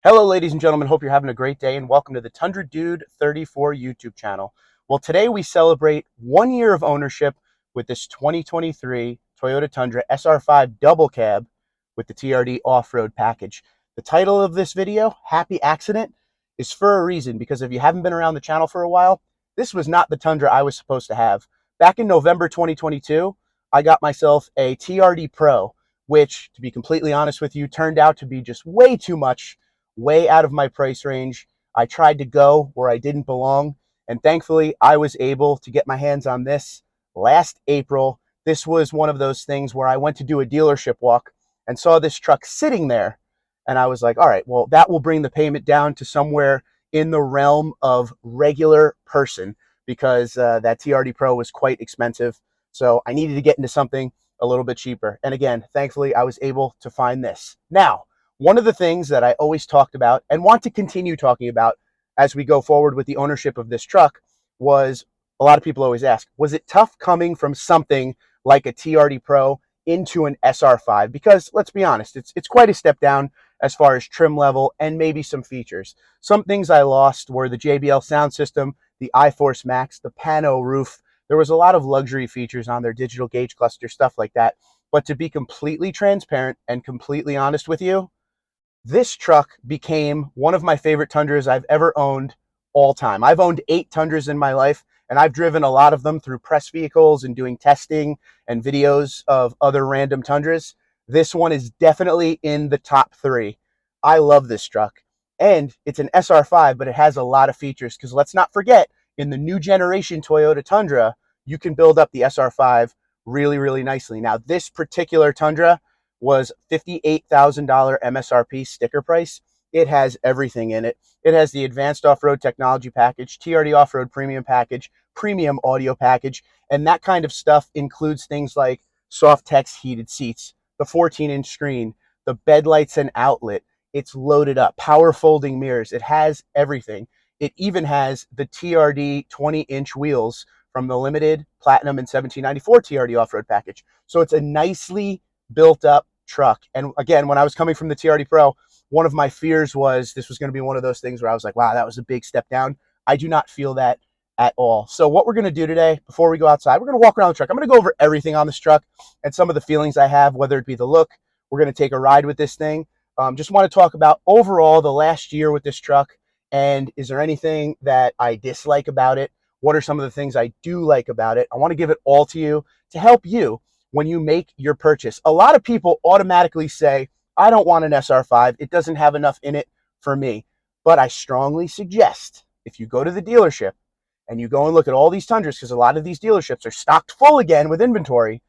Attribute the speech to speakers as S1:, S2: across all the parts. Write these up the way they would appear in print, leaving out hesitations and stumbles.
S1: Hello, ladies and gentlemen. Hope you're having a great day and welcome to the Tundra Dude 34 YouTube channel. Well, today we celebrate 1 year of ownership with this 2023 Toyota Tundra SR5 double cab with the TRD off-road package. The title of this video, Happy Accident, is for a reason because if you haven't been around the channel for a while, this was not the Tundra I was supposed to have. Back in November 2022, I got myself a TRD Pro, which, to be completely honest with you, turned out to be just way too much, way out of my price range. I tried to go where I didn't belong, and thankfully I was able to get my hands on this last April. This was one of those things where I went to do a dealership walk and saw this truck sitting there, and I was like, all right, well, that will bring the payment down to somewhere in the realm of regular person because that TRD Pro was quite expensive. So I needed to get into something a little bit cheaper. And again, thankfully, I was able to find this. Now, one of the things that I always talked about and want to continue talking about as we go forward with the ownership of this truck was, a lot of people always ask, was it tough coming from something like a TRD Pro into an SR5? Because let's be honest, it's quite a step down as far as trim level and maybe some features. Some things I lost were the JBL sound system, the iForce Max, the pano roof. There was a lot of luxury features on their digital gauge cluster, stuff like that. But to be completely transparent and completely honest with you, this truck became one of my favorite Tundras I've ever owned all time. I've owned 8 Tundras in my life, and I've driven a lot of them through press vehicles and doing testing and videos of other random Tundras. This one is definitely in the top 3. I love this truck. And it's an SR5, but it has a lot of features because let's not forget, in the new generation Toyota Tundra, you can build up the SR5 really, really nicely. Now, this particular Tundra was $58,000 MSRP sticker price. It has everything in it. It has the advanced off-road technology package, TRD off-road premium package, premium audio package, and that kind of stuff includes things like soft text heated seats, the 14-inch screen, the bed lights and outlet. It's loaded up, power folding mirrors. It has everything. It even has the TRD 20-inch wheels from the limited platinum and 1794 TRD off-road package. So it's a nicely built up truck. And again, when I was coming from the TRD Pro, one of my fears was this was going to be one of those things where I was like, wow, that was a big step down. I do not feel that at all. So what we're going to do today, before we go outside, we're going to walk around the truck. I'm going to go over everything on this truck and some of the feelings I have, whether it be the look. We're going to take a ride with this thing. Just want to talk about overall the last year with this truck. And is there anything that I dislike about it? What are some of the things I do like about it? I want to give it all to you to help you when you make your purchase. A lot of people automatically say, I don't want an SR5. It doesn't have enough in it for me. But I strongly suggest if you go to the dealership and you go and look at all these Tundras, because a lot of these dealerships are stocked full again with inventory,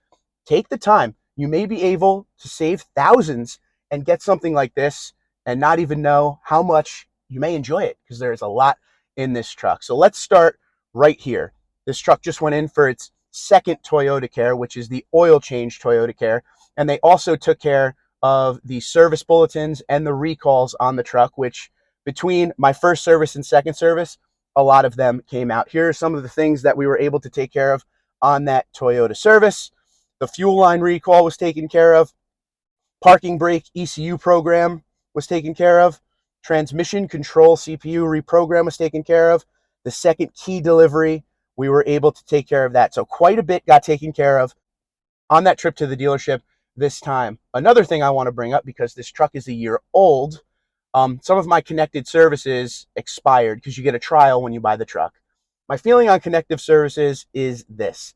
S1: take the time. You may be able to save thousands and get something like this and not even know how much you may enjoy it, because there's a lot in this truck. So let's start right here. This truck just went in for its second Toyota Care, which is the oil change Toyota Care. And they also took care of the service bulletins and the recalls on the truck, which between my first service and second service, a lot of them came out. Here are some of the things that we were able to take care of on that Toyota service. The fuel line recall was taken care of. Parking brake ECU program was taken care of. Transmission control CPU reprogram was taken care of. The second key delivery, we were able to take care of that. So quite a bit got taken care of on that trip to the dealership this time. Another thing I want to bring up, because this truck is a year old, some of my connected services expired because you get a trial when you buy the truck. My feeling on connective services is this.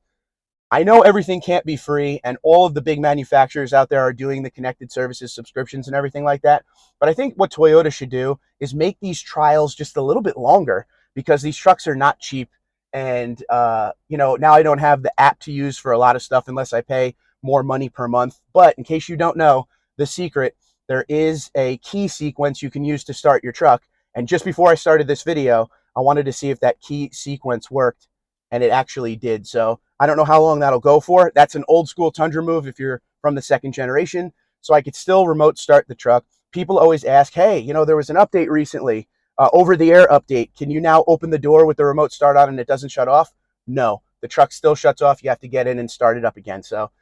S1: I know everything can't be free, and all of the big manufacturers out there are doing the connected services subscriptions and everything like that. But I think what Toyota should do is make these trials just a little bit longer, because these trucks are not cheap. And, now I don't have the app to use for a lot of stuff unless I pay more money per month. But in case you don't know the secret, there is a key sequence you can use to start your truck. And just before I started this video, I wanted to see if that key sequence worked, and it actually did. So I don't know how long that'll go for. That's an old school Tundra move if you're from the second generation. So I could still remote start the truck. People always ask, hey, there was an update recently, over the air update. Can you now open the door with the remote start on and it doesn't shut off? No, the truck still shuts off. You have to get in and start it up again. So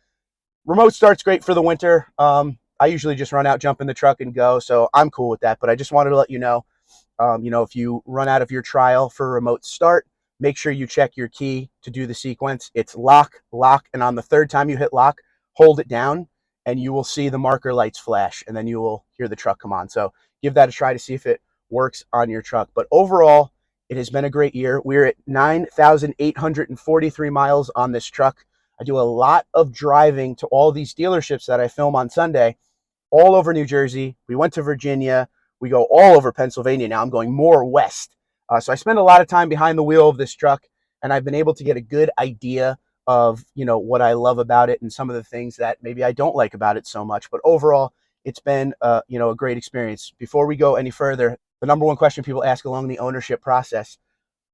S1: remote start's great for the winter. I usually just run out, jump in the truck, and go. So I'm cool with that. But I just wanted to let you know, if you run out of your trial for a remote start, make sure you check your key to do the sequence. It's lock, lock, and on the third time you hit lock, hold it down, and you will see the marker lights flash, and then you will hear the truck come on. So give that a try to see if it works on your truck. But overall, it has been a great year. We're at 9,843 miles on this truck. I do a lot of driving to all these dealerships that I film on Sunday, all over New Jersey. We went to Virginia. We go all over Pennsylvania now. I'm going more west. So I spend a lot of time behind the wheel of this truck, and I've been able to get a good idea of, you know, what I love about it and some of the things that maybe I don't like about it so much. But overall, it's been, you know, a great experience. Before we go any further, the number one question people ask along the ownership process: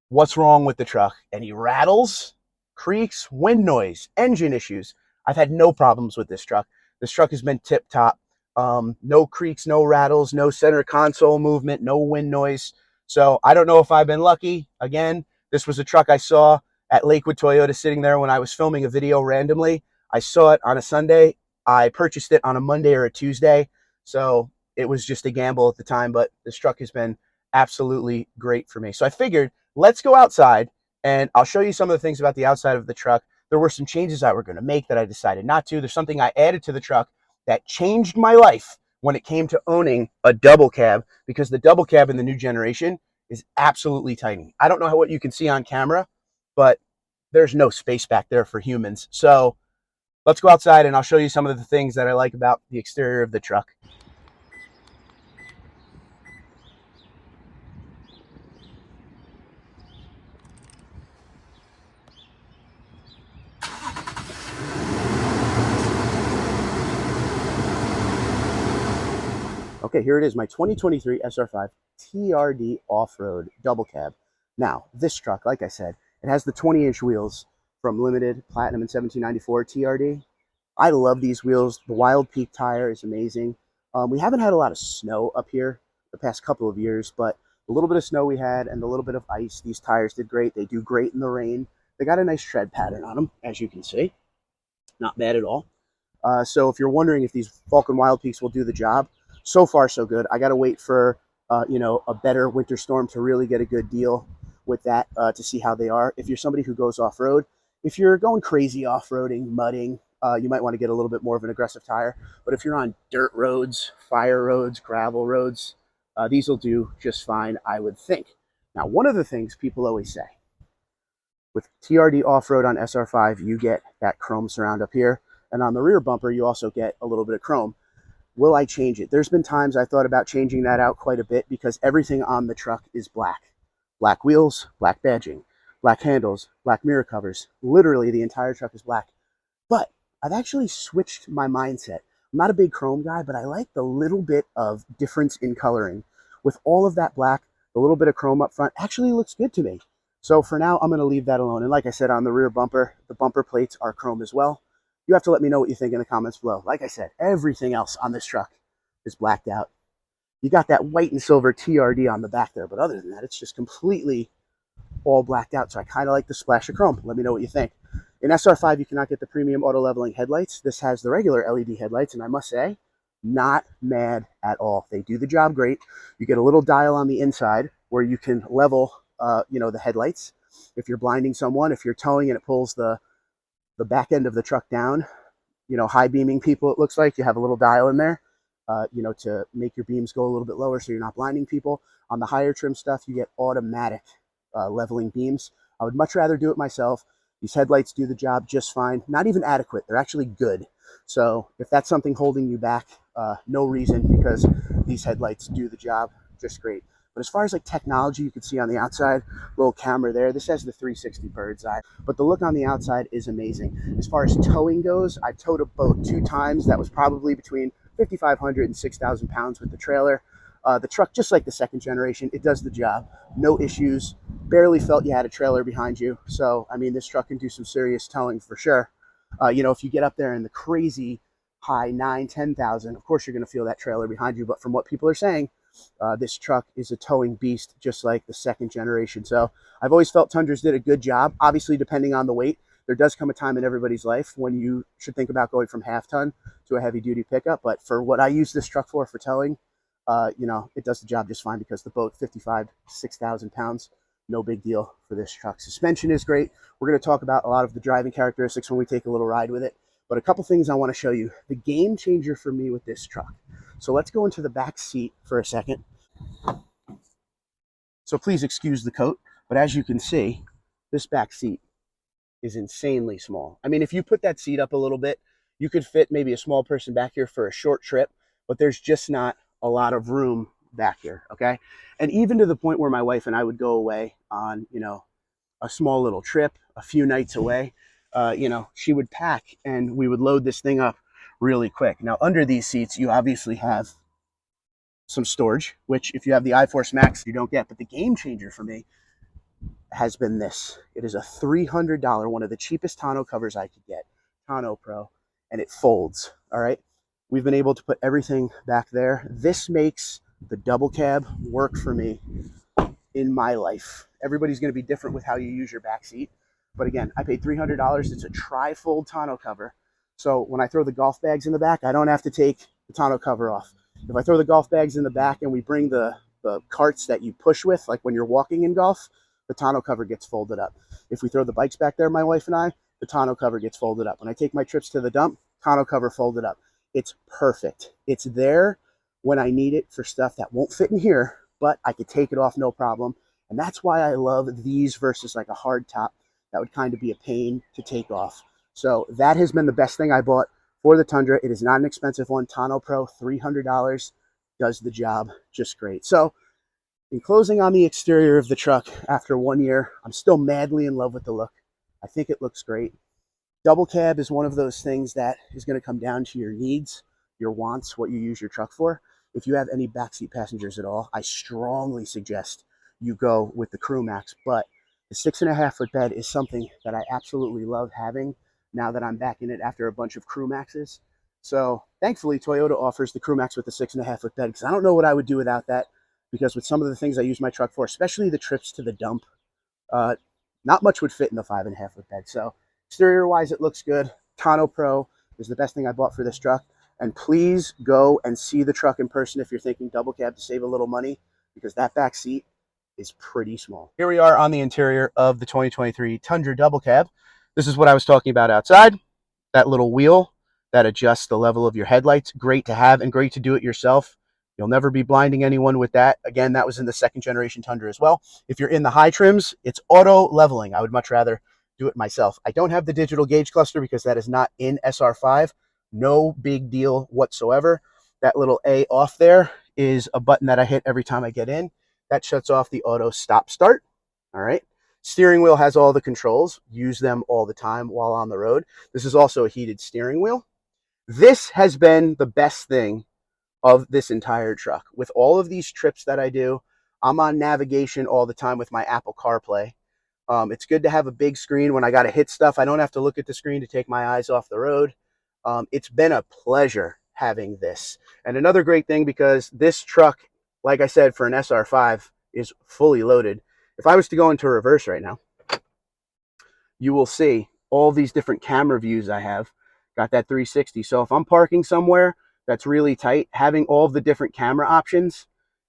S1: what's wrong with the truck? Any rattles, creaks, wind noise, engine issues? I've had no problems with this truck. This truck has been tip top. No creaks, no rattles, no center console movement, no wind noise. So I don't know if I've been lucky. Again, this was a truck I saw at Lakewood Toyota sitting there when I was filming a video randomly. I saw it on a Sunday. I purchased it on a Monday or a Tuesday. So it was just a gamble at the time, but this truck has been absolutely great for me. So I figured, let's go outside and I'll show you some of the things about the outside of the truck. There were some changes I were going to make that I decided not to. There's something I added to the truck that changed my life when it came to owning a double cab, because the double cab in the new generation is absolutely tiny. I don't know what you can see on camera, but there's no space back there for humans. So let's go outside and I'll show you some of the things that I like about the exterior of the truck. Okay, here it is, my 2023 SR5 TRD off-road double cab. Now, this truck, like I said, it has the 20-inch wheels from Limited, Platinum, and 1794 TRD. I love these wheels. The Wild Peak tire is amazing. We haven't had a lot of snow up here the past couple of years, but the little bit of snow we had and the little bit of ice, these tires did great. They do great in the rain. They got a nice tread pattern on them, as you can see. Not bad at all. So if you're wondering if these Falcon Wild Peaks will do the job, so far so good. I got to wait for you know, a better winter storm to really get a good deal with that to see how they are. If you're somebody who goes off-road, if you're going crazy off-roading, mudding, you might want to get a little bit more of an aggressive tire. But if you're on dirt roads, fire roads, gravel roads, these will do just fine, I would think. Now, one of the things people always say, with TRD off-road on SR5, you get that chrome surround up here. And on the rear bumper, you also get a little bit of chrome. Will I change it? There's been times I thought about changing that out quite a bit because everything on the truck is black. Black wheels, black badging, black handles, black mirror covers. Literally, the entire truck is black. But I've actually switched my mindset. I'm not a big chrome guy, but I like the little bit of difference in coloring. With all of that black, the little bit of chrome up front actually looks good to me. So for now, I'm going to leave that alone. And like I said, on the rear bumper, the bumper plates are chrome as well. You have to let me know what you think in the comments below. Like I said, everything else on this truck is blacked out. You got that white and silver TRD on the back there, but other than that, it's just completely all blacked out. So I kind of like the splash of chrome. Let me know what you think. In SR5, you cannot get the premium auto leveling headlights. This has the regular LED headlights, and I must say, not mad at all. They do the job great. You get a little dial on the inside where you can level, you know, the headlights. If you're blinding someone, if you're towing and it pulls the back end of the truck down, you know, high beaming people, it looks like you have a little dial in there, you know, to make your beams go a little bit lower so you're not blinding people. On the higher trim stuff, you get automatic leveling beams. I would much rather do it myself. These headlights do the job just fine. Not even adequate. They're actually good. So if that's something holding you back, no reason, because these headlights do the job just great. But as far as like technology, you can see on the outside, little camera there. This has the 360 bird's eye, but the look on the outside is amazing. As far as towing goes, I towed a boat 2 times. That was probably between 5,500 and 6,000 pounds with the trailer. The truck, just like the second generation, it does the job. No issues. Barely felt you had a trailer behind you. So, I mean, this truck can do some serious towing for sure. You know, if you get up there in the crazy high 9, 10,000, of course you're going to feel that trailer behind you. But from what people are saying, this truck is a towing beast, just like the second generation. So I've always felt Tundras did a good job. Obviously, depending on the weight, There does come a time in everybody's life when you should think about going from half ton to a heavy duty pickup. But for what I use this truck for towing, it does the job just fine because the boat, 55, 6,000 pounds, no big deal for this truck. Suspension is great. We're going to talk about a lot of the driving characteristics when we take a little ride with it. But a couple things I want to show you. The game changer for me with this truck. So let's go into the back seat for a second. So please excuse the coat, but as you can see, this back seat is insanely small. I mean, if you put that seat up a little bit, you could fit maybe a small person back here for a short trip, but there's just not a lot of room back here, okay? And even to the point where my wife and I would go away on, a small little trip, a few nights away, she would pack and we would load this thing up really quick. Now, under these seats, you obviously have some storage, which if you have the iForce Max, you don't get. But the game changer for me has been this. It is a $300, one of the cheapest tonneau covers I could get, Tonneau Pro, and it folds, all right? We've been able to put everything back there. This makes the double cab work for me in my life. Everybody's going to be different with how you use your back seat. But again, I paid $300. It's a tri-fold tonneau cover. So when I throw the golf bags in the back, I don't have to take the tonneau cover off. If I throw the golf bags in the back and we bring the carts that you push with, like when you're walking in golf, the tonneau cover gets folded up. If we throw the bikes back there, my wife and I, the tonneau cover gets folded up. When I take my trips to the dump, tonneau cover folded up. It's perfect. It's there when I need it for stuff that won't fit in here, but I could take it off no problem. And that's why I love these versus like a hard top that would kind of be a pain to take off. So that has been the best thing I bought for the Tundra. It is not an expensive one. Tonneau Pro, $300, does the job just great. So in closing on the exterior of the truck, after 1 year, I'm still madly in love with the look. I think it looks great. Double cab is one of those things that is going to come down to your needs, your wants, what you use your truck for. If you have any backseat passengers at all, I strongly suggest you go with the Crew Max. But the 6.5-foot bed is something that I absolutely love having now that I'm back in it after a bunch of Crew Maxes. So thankfully, Toyota offers the Crew Max with the 6.5-foot bed, because I don't know what I would do without that, because with some of the things I use my truck for, especially the trips to the dump, not much would fit in the 5.5-foot bed. So exterior-wise, it looks good. Tonneau Pro is the best thing I bought for this truck. And please go and see the truck in person if you're thinking double cab to save a little money, because that back seat is pretty small. Here we are on the interior of the 2023 Tundra double cab. This is what I was talking about outside. That little wheel that adjusts the level of your headlights. Great to have and great to do it yourself. You'll never be blinding anyone with that. Again, that was in the 2nd generation Tundra as well. If you're in the high trims, it's auto leveling. I would much rather do it myself. I don't have the digital gauge cluster because that is not in SR5. No big deal whatsoever. That little A off there is a button that I hit every time I get in. That shuts off the auto stop start. All right. Steering wheel has all the controls. Use them all the time while on the road. This is also a heated steering wheel. This has been the best thing of this entire truck. With all of these trips that I do, I'm on navigation all the time with my Apple CarPlay. It's good to have a big screen when I got to hit stuff. I don't have to look at the screen to take my eyes off the road. It's been a pleasure having this. And another great thing, because this truck, like I said, for an SR5 is fully loaded. If I was to go into reverse right now, you will see all these different camera views I have. Got that 360. So if I'm parking somewhere that's really tight, having all of the different camera options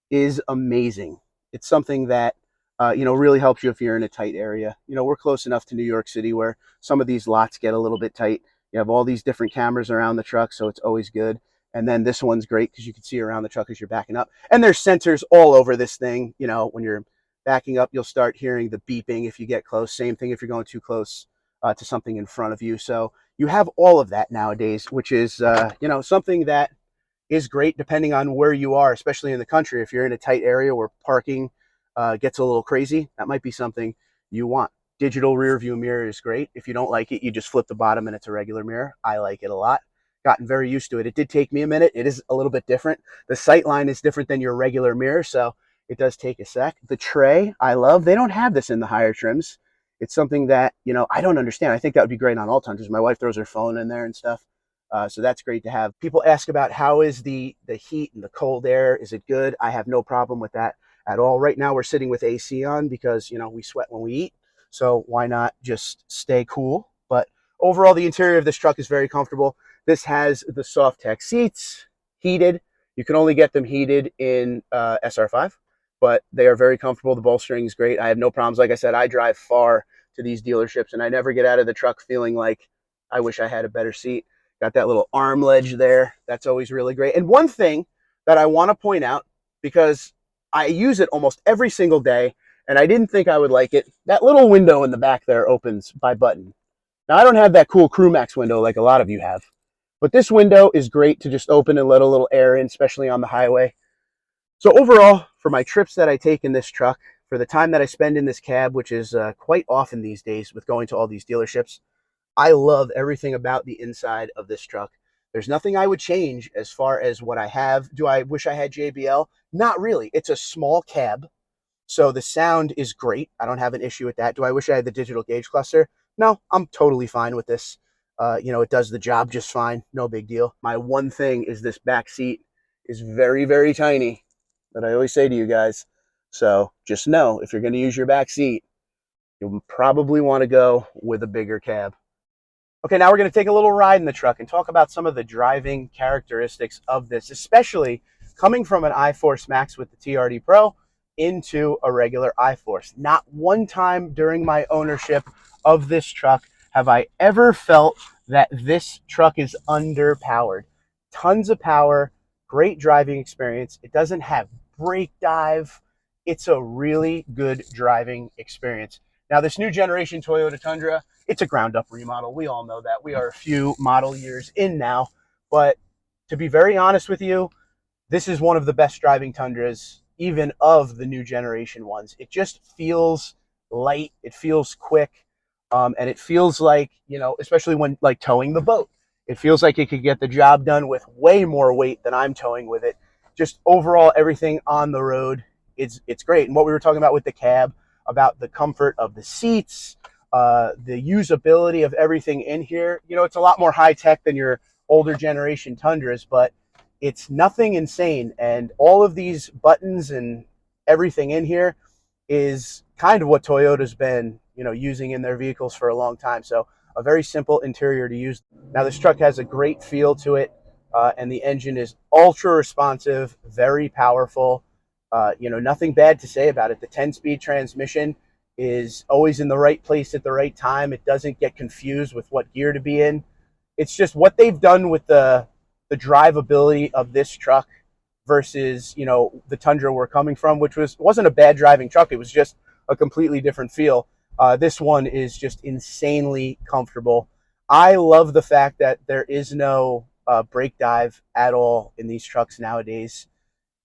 S1: is amazing. It's something that really helps you if you're in a tight area. We're close enough to New York City where some of these lots get a little bit tight. You have all these different cameras around the truck, so it's always good. And then this one's great because you can see around the truck as you're backing up. And there's sensors all over this thing. When you're backing up, you'll start hearing the beeping if you get close. Same thing if you're going too close to something in front of you. So you have all of that nowadays, which is, something that is great depending on where you are, especially in the country. If you're in a tight area where parking gets a little crazy, that might be something you want. Digital rear view mirror is great. If you don't like it, you just flip the bottom and it's a regular mirror. I like it a lot. Gotten very used to it. It did take me a minute. It is a little bit different. The sight line is different than your regular mirror, so it does take a sec. The tray, I love. They don't have this in the higher trims. It's something that, I don't understand. I think that would be great on all Tundras. My wife throws her phone in there and stuff. So that's great to have. People ask about how is the heat and the cold air. Is it good? I have no problem with that at all. Right now we're sitting with AC on because, we sweat when we eat. So why not just stay cool? Overall, the interior of this truck is very comfortable. This has the soft tech seats, heated. You can only get them heated in SR5, but they are very comfortable. The bolstering is great. I have no problems. Like I said, I drive far to these dealerships, and I never get out of the truck feeling like I wish I had a better seat. Got that little arm ledge there. That's always really great. And one thing that I want to point out, because I use it almost every single day, and I didn't think I would like it, that little window in the back there opens by button. Now, I don't have that cool CrewMax window like a lot of you have, but this window is great to just open and let a little air in, especially on the highway. So overall, for my trips that I take in this truck, for the time that I spend in this cab, which is quite often these days with going to all these dealerships, I love everything about the inside of this truck. There's nothing I would change as far as what I have. Do I wish I had JBL? Not really. It's a small cab, so the sound is great. I don't have an issue with that. Do I wish I had the digital gauge cluster? No, I'm totally fine with this. It does the job just fine. No big deal. My one thing is this back seat is very, very tiny, that I always say to you guys. So just know, if you're going to use your back seat, you'll probably want to go with a bigger cab. Okay, now we're going to take a little ride in the truck and talk about some of the driving characteristics of this, especially coming from an iForce Max with the TRD Pro into a regular iForce. Not one time during my ownership of this truck have I ever felt that this truck is underpowered. Tons of power, great driving experience. It doesn't have brake dive. It's a really good driving experience. Now, this new generation Toyota Tundra, it's a ground up remodel. We all know that. We are a few model years in now, but to be very honest with you, this is one of the best driving Tundras, even of the new generation ones. It just feels light. It feels quick. And it feels like, especially when like towing the boat, it feels like it could get the job done with way more weight than I'm towing with it. Just overall, everything on the road, it's great. And what we were talking about with the cab, about the comfort of the seats, the usability of everything in here, it's a lot more high tech than your older generation Tundras, but it's nothing insane. And all of these buttons and everything in here is kind of what Toyota's been, using in their vehicles for a long time. So a very simple interior to use. Now, this truck has a great feel to it, and the engine is ultra responsive, very powerful. Nothing bad to say about it. The 10-speed transmission is always in the right place at the right time. It doesn't get confused with what gear to be in. It's just what they've done with the drivability of this truck versus, the Tundra we're coming from, which wasn't a bad driving truck. It was just a completely different feel. This one is just insanely comfortable. I love the fact that there is no brake dive at all in these trucks nowadays.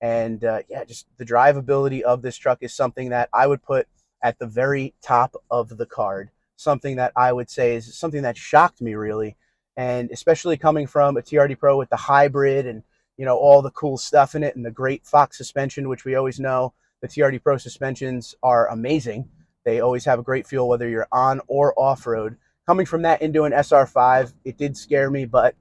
S1: And just the drivability of this truck is something that I would put at the very top of the card. Something that I would say is something that shocked me, really. And especially coming from a TRD Pro with the hybrid and, all the cool stuff in it, and the great Fox suspension, which we always know the TRD Pro suspensions are amazing. They always have a great feel, whether you're on or off-road. Coming from that into an SR5, it did scare me, but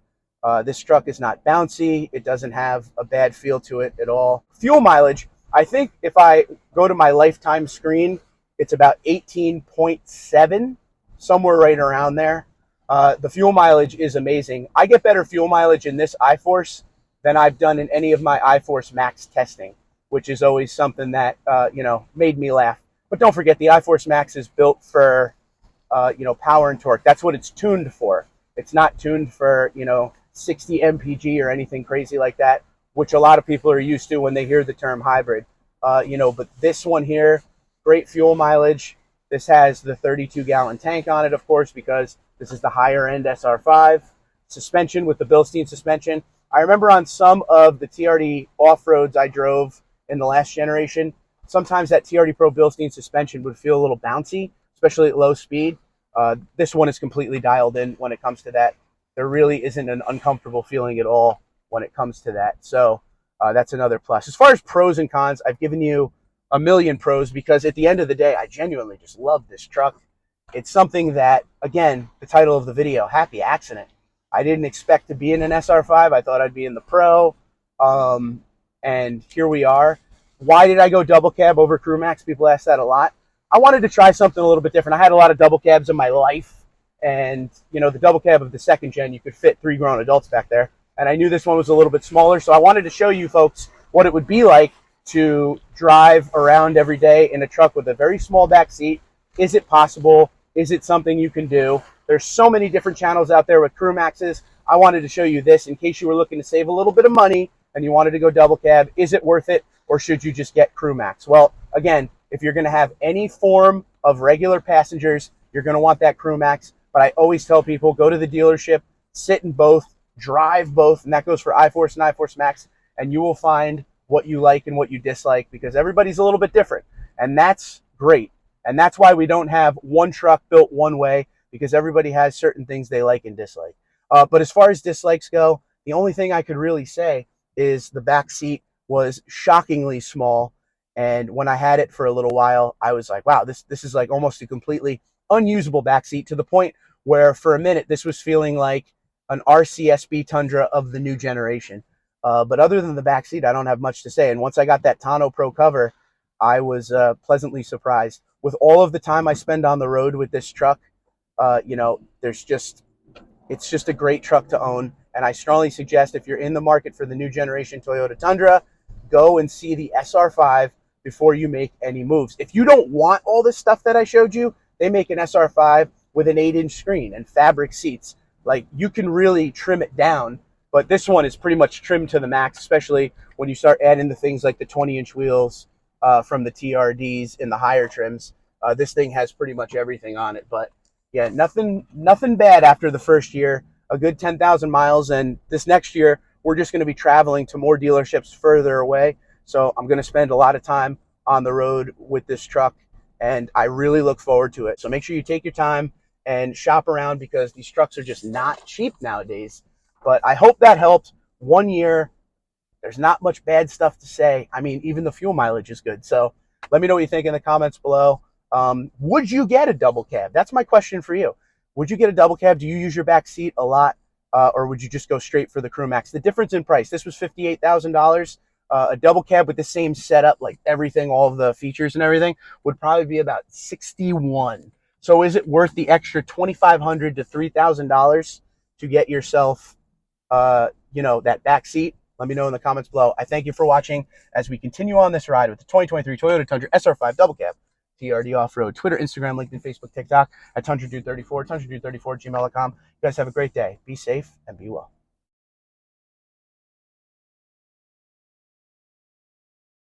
S1: this truck is not bouncy. It doesn't have a bad feel to it at all. Fuel mileage, I think if I go to my lifetime screen, it's about 18.7, somewhere right around there. The fuel mileage is amazing. I get better fuel mileage in this iForce than I've done in any of my iForce Max testing, which is always something that, made me laugh. But don't forget, the iForce Max is built for, power and torque. That's what it's tuned for. It's not tuned for, 60 mpg or anything crazy like that, which a lot of people are used to when they hear the term hybrid. But this one here, great fuel mileage. This has the 32-gallon tank on it, of course, because this is the higher end SR5. Suspension with the Bilstein suspension. I remember on some of the TRD off-roads I drove in the last generation, sometimes that TRD Pro Bilstein suspension would feel a little bouncy, especially at low speed. This one is completely dialed in when it comes to that. There really isn't an uncomfortable feeling at all when it comes to that. So that's another plus. As far as pros and cons, I've given you a million pros because at the end of the day, I genuinely just love this truck. It's something that, again, the title of the video, Happy Accident. I didn't expect to be in an SR5. I thought I'd be in the Pro. And here we are. Why did I go double cab over CrewMax? People ask that a lot. I wanted to try something a little bit different. I had a lot of double cabs in my life, and the double cab of the second gen, you could fit 3 grown adults back there. And I knew this one was a little bit smaller, so I wanted to show you folks what it would be like to drive around every day in a truck with a very small back seat. Is it possible? Is it something you can do? There's so many different channels out there with crew maxes. I wanted to show you this in case you were looking to save a little bit of money and you wanted to go double cab. Is it worth it, or should you just get crew max? Well, again, if you're going to have any form of regular passengers, you're going to want that crew max. But I always tell people, go to the dealership, sit in both, drive both, and that goes for iForce and iForce Max, and you will find what you like and what you dislike, because everybody's a little bit different, and that's great. And that's why we don't have one truck built one way, because everybody has certain things they like and dislike. But as far as dislikes go, the only thing I could really say is the back seat was shockingly small. And when I had it for a little while, I was like, wow, this is like almost a completely unusable back seat, to the point where for a minute this was feeling like an RCSB Tundra of the new generation. But other than the back seat, I don't have much to say. And once I got that Tonneau Pro cover, I was pleasantly surprised. With all of the time I spend on the road with this truck, it's just a great truck to own. And I strongly suggest, if you're in the market for the new generation Toyota Tundra, go and see the SR5 before you make any moves. If you don't want all this stuff that I showed you, they make an SR5 with an 8-inch screen and fabric seats. Like, you can really trim it down, but this one is pretty much trimmed to the max, especially when you start adding the things like the 20-inch wheels from the TRDs in the higher trims. This thing has pretty much everything on it. But yeah, nothing bad after the first year. A good 10,000 miles, and this next year we're just going to be traveling to more dealerships further away. So I'm going to spend a lot of time on the road with this truck, and I really look forward to it. So make sure you take your time and shop around, because these trucks are just not cheap nowadays. But I hope that helped. 1 year, there's not much bad stuff to say. I mean, even the fuel mileage is good. So let me know what you think in the comments below. Would you get a double cab? That's my question for you. Would you get a double cab? Do you use your back seat a lot? Or would you just go straight for the crew max? The difference in price, this was $58,000. A double cab with the same setup, like everything, all of the features and everything, would probably be about $61,000. So is it worth the extra $2,500 to $3,000 to get yourself, that back seat? Let me know in the comments below. I thank you for watching as we continue on this ride with the 2023 Toyota Tundra SR5 Double Cab. TRD Off-Road, Twitter, Instagram, LinkedIn, Facebook, TikTok, at TundraDude34, TundraDude34 gmail.com. You guys have a great day. Be safe and be well.